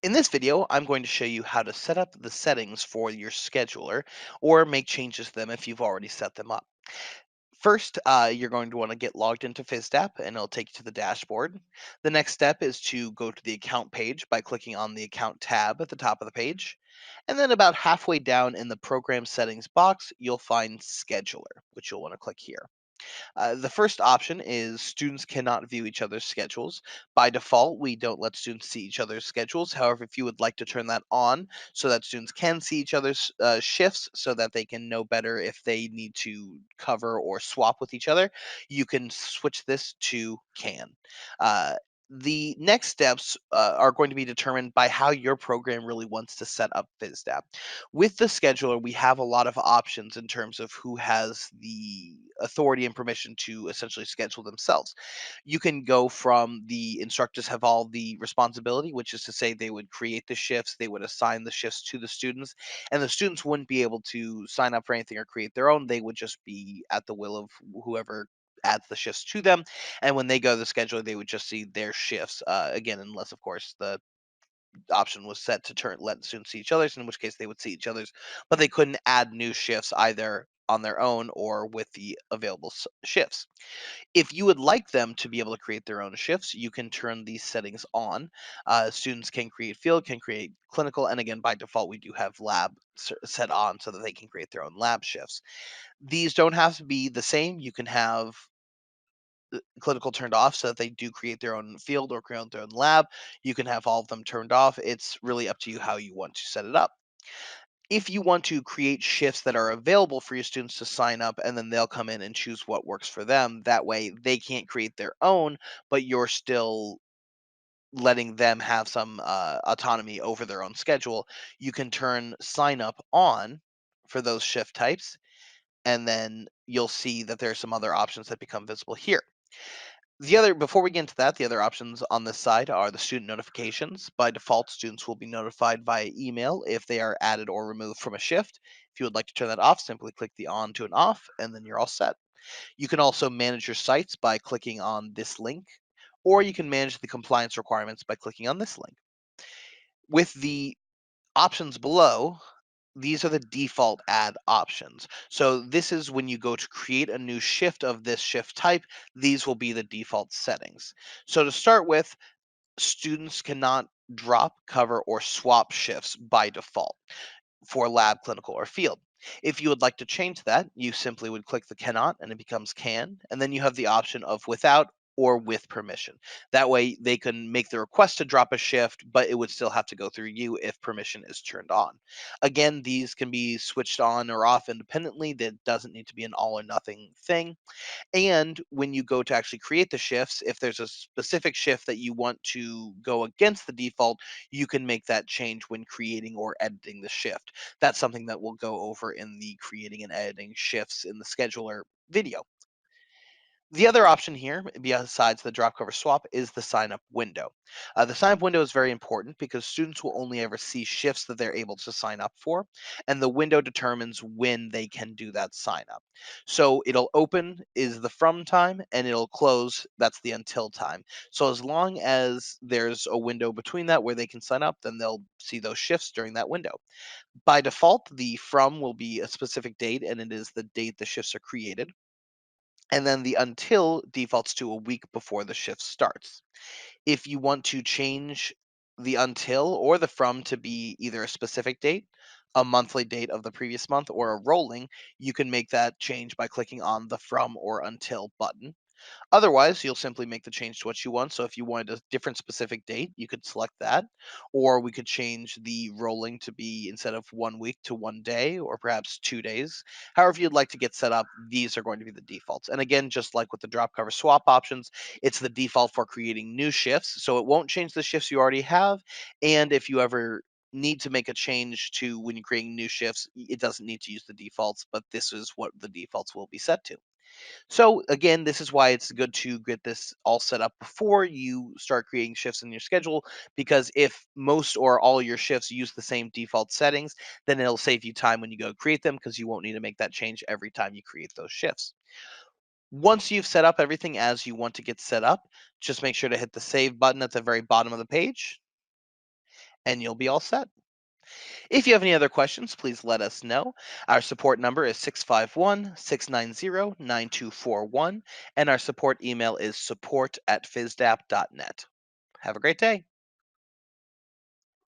In this video, I'm going to show you how to set up the settings for your scheduler or make changes to them if you've already set them up. First, you're going to want to get logged into Fisdap and it'll take you to the dashboard. The next step is to go to the account page by clicking on the account tab at the top of the page. And then about halfway down in the program settings box, you'll find scheduler, which you'll want to click here. The first option is students cannot view each other's schedules. By default, we don't let students see each other's schedules. However, if you would like to turn that on so that students can see each other's shifts so that they can know better if they need to cover or swap with each other, you can switch this to can. Uh, the next steps are going to be determined by how your program really wants to set up FISDAP. With the scheduler, we have a lot of options in terms of who has the authority and permission to essentially schedule themselves. You can go from the instructors have all the responsibility, which is to say they would create the shifts, they would assign the shifts to the students, and the students wouldn't be able to sign up for anything or create their own. They would just be at the will of whoever adds the shifts to them. And when they go to the scheduler, they would just see their shifts again, unless, of course, the option was set to turn let students see each other's, in which case they would see each other's, but they couldn't add new shifts either on their own or with the available shifts. If you would like them to be able to create their own shifts, you can turn these settings on. Students can create field, can create clinical, and again, by default, we do have lab set on so that they can create their own lab shifts. These don't have to be the same. You can have clinical turned off so that they do create their own field or create their own lab. You can have all of them turned off. It's really up to you how you want to set it up. If you want to create shifts that are available for your students to sign up and then they'll come in and choose what works for them, that way they can't create their own, but you're still letting them have some autonomy over their own schedule, you can turn sign up on for those shift types. And then you'll see that there are some other options that become visible here. Before we get into that, the other options on this side are the student notifications. By default, students will be notified via email if they are added or removed from a shift. If you would like to turn that off, simply click the on to an off, and then you're all set. You can also manage your sites by clicking on this link, or you can manage the compliance requirements by clicking on this link. With the options below, these are the default add options. So this is when you go to create a new shift of this shift type, these will be the default settings. So to start with, students cannot drop, cover, or swap shifts by default for lab, clinical, or field. If you would like to change that, you simply would click the cannot and it becomes can, and then you have the option of without or with permission. That way they can make the request to drop a shift, but it would still have to go through you if permission is turned on. Again, these can be switched on or off independently. That doesn't need to be an all or nothing thing. And when you go to actually create the shifts, if there's a specific shift that you want to go against the default, you can make that change when creating or editing the shift. That's something that we'll go over in the creating and editing shifts in the scheduler video. The other option here, besides the drop cover swap, is the sign up window. The sign up window is very important because students will only ever see shifts that they're able to sign up for, and the window determines when they can do that sign up. So it'll open is the from time, and it'll close, that's the until time. So as long as there's a window between that where they can sign up, then they'll see those shifts during that window. By default, the from will be a specific date, and it is the date the shifts are created. And then the until defaults to a week before the shift starts. If you want to change the until or the from to be either a specific date, a monthly date of the previous month, or a rolling, you can make that change by clicking on the from or until button. Otherwise, you'll simply make the change to what you want. So if you wanted a different specific date, you could select that. Or we could change the rolling to be instead of 1 week to 1 day or perhaps 2 days. However, you'd like to get set up, these are going to be the defaults. And again, just like with the drop cover swap options, it's the default for creating new shifts. So it won't change the shifts you already have. And if you ever need to make a change to when you're creating new shifts, it doesn't need to use the defaults, but this is what the defaults will be set to. So again, this is why it's good to get this all set up before you start creating shifts in your schedule, because if most or all your shifts use the same default settings, then it'll save you time when you go create them because you won't need to make that change every time you create those shifts. Once you've set up everything as you want to get set up, just make sure to hit the save button at the very bottom of the page. and you'll be all set. If you have any other questions, please let us know. Our support number is 651-690-9241, and our support email is support@fisdap.net. Have a great day.